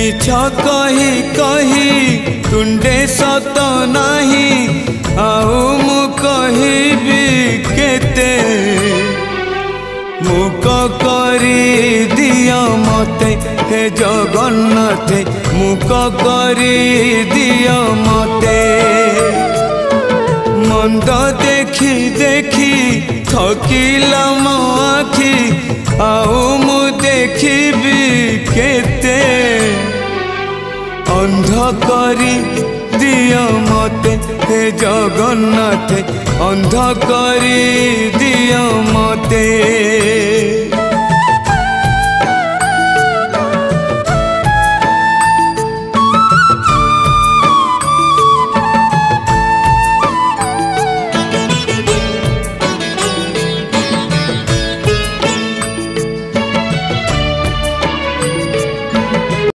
मिछ कही कही तुंडे सत नहीं आउ मु कहिबी केते मुक करी दिया मते हे जगन्नाथ मुक करी दिया मते मंद देखी देखी थकिला मो आखि आउ मु देखिबी केते अंध करी दिया मते हे जगन्नाथ अंध करी दिया मते।